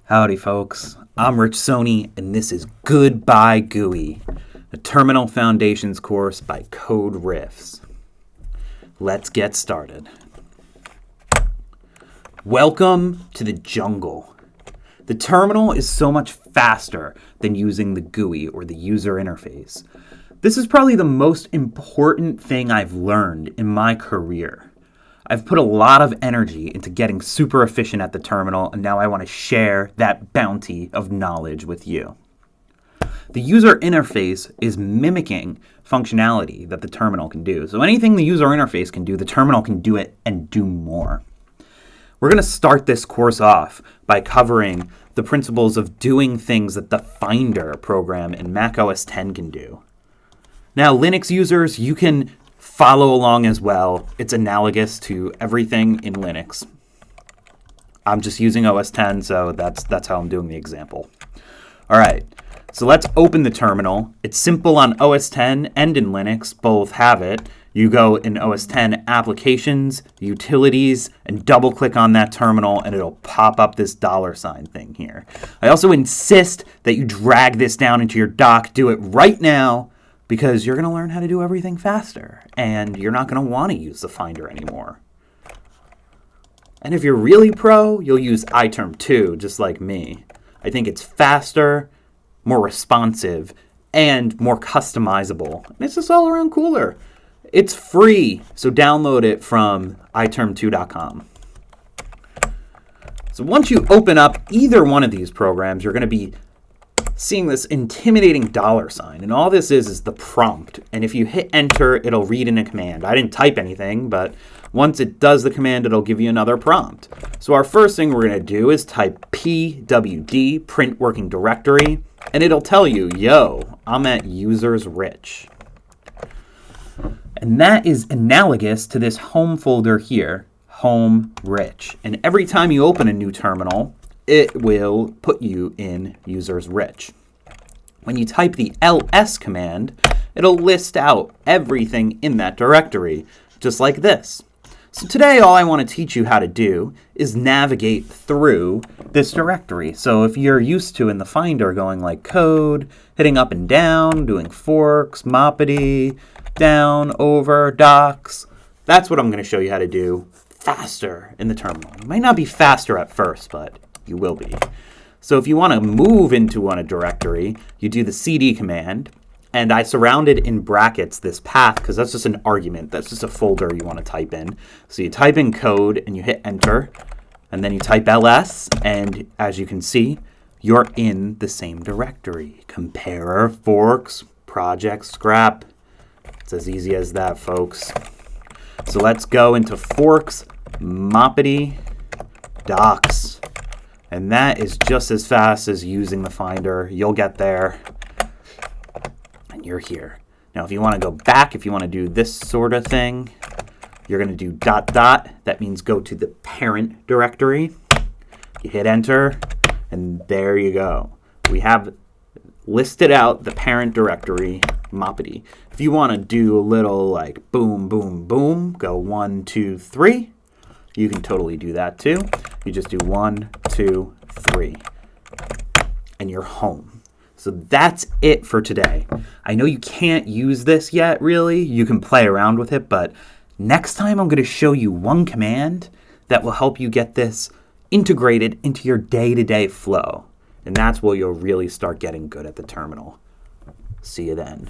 Howdy folks, I'm Rich Sony and this is Goodbye GUI, a Terminal Foundations course by Coderiffs. Let's get started. Welcome to the jungle. The terminal is so much faster than using the GUI or the user interface. This is probably the most important thing I've learned in my career. I've put a lot of energy into getting super efficient at the terminal, and now I want to share that bounty of knowledge with you. The user interface is mimicking functionality that the terminal can do. So anything the user interface can do, the terminal can do it and do more. We're going to start this course off by covering the principles of doing things that the Finder program in Mac OS X can do. Now, Linux users, you can follow along as well. It's analogous to everything in Linux. I'm just using OS X, so that's how I'm doing the example. All right, so let's open the terminal. It's simple on OS X and in Linux, both have it. You go in OS X Applications, Utilities, and double-click on that terminal, and it'll pop up this $ thing here. I also insist that you drag this down into your dock. Do it right now, because you're going to learn how to do everything faster, and you're not going to want to use the Finder anymore. And if you're really pro, you'll use iTerm2, just like me. I think it's faster, more responsive, and more customizable. And it's just all around cooler. It's free, so download it from iterm2.com. So once you open up either one of these programs, you're going to be seeing this intimidating $, and all this is the prompt. And if you hit enter, it'll read in a command. I didn't type anything, but once it does the command, it'll give you another prompt. So our first thing we're going to do is type pwd, print working directory, and it'll tell you, yo, I'm at users rich. And that is analogous to this home folder here, home rich. And every time you open a new terminal, it will put you in users rich. When you type the ls command, it'll list out everything in that directory, just like this. So today, all I want to teach you how to do is navigate through this directory. So if you're used to in the Finder going like code, hitting up and down, doing forks, moppity, down, over, docs, that's what I'm going to show you how to do faster in the terminal. It might not be faster at first, but you will be. So if you want to move into a directory, you do the cd command, and I surrounded in brackets this path because that's just an argument. That's just a folder you want to type in. So you type in code and you hit enter, and then you type ls, and as you can see, you're in the same directory. Comparer, forks, project, scrap. It's as easy as that, folks. So let's go into forks, moppity, docs. And that is just as fast as using the Finder. You'll get there, and you're here. Now, if you want to go back, if you want to do this sort of thing, you're going to do ... That means go to the parent directory. You hit enter, and there you go. We have listed out the parent directory, moppity. If you want to do a little like boom, boom, boom, go 1, 2, 3. You can totally do that too. You just do 1, 2, 3, and you're home. So that's it for today. I know you can't use this yet, really. You can play around with it, but next time I'm going to show you one command that will help you get this integrated into your day-to-day flow. And that's where you'll really start getting good at the terminal. See you then.